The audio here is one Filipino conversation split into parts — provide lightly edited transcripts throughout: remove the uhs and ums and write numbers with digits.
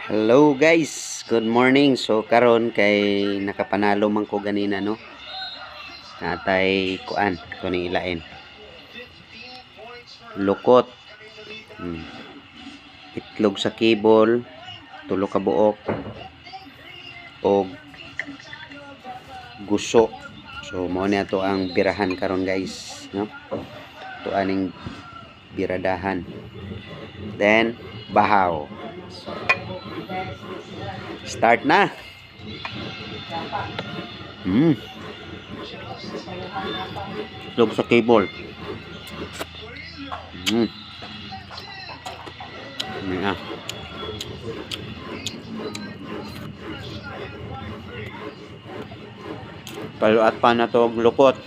Hello guys, good morning. So karon kay nakapanalo man ko ganina no. Natay kuan kuning ilain. Lukot. Itlog sa kibol, tulo ka buok og guso. So mao ni ato ang birahan karon guys, no? Ito aning biradahan. Then bahaw. Start na. Itlog sa kibol. Ah. Paluat pa na to lukot.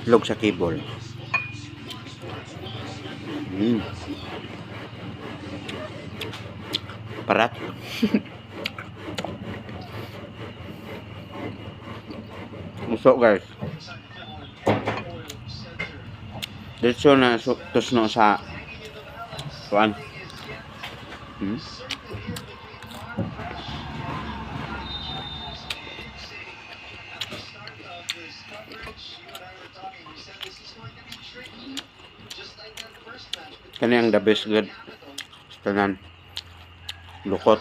Itlog sa kibol. Parat. Usok guys. Dito na tusno sa kuan. Kani ang the best good tanan lukot.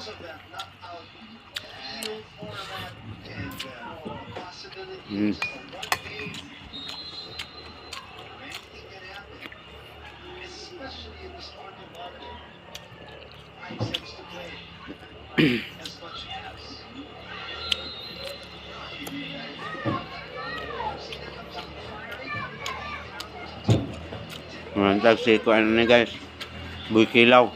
Mantag si ko ano ni guys, buy kilaw.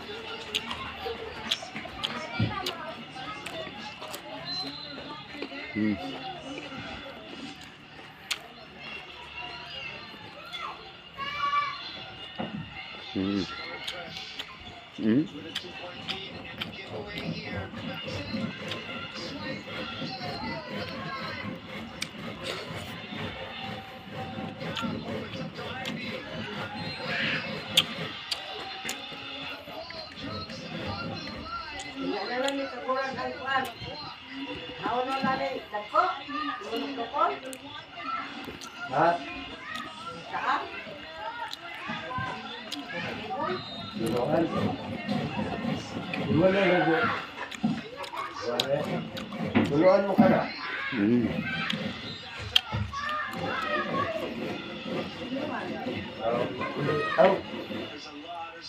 Tuluan mo ka na.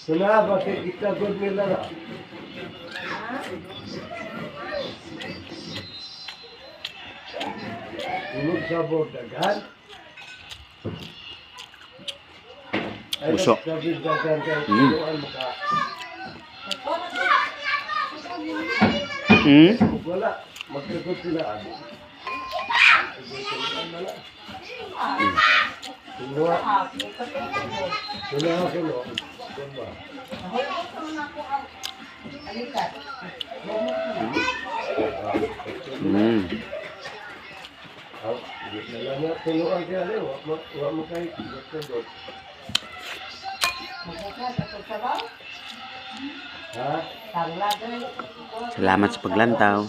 Kenapa kita good nila na? Tulog sa bordagan. Usok. Wala, magkakot sila. Salamat sa paglantaw.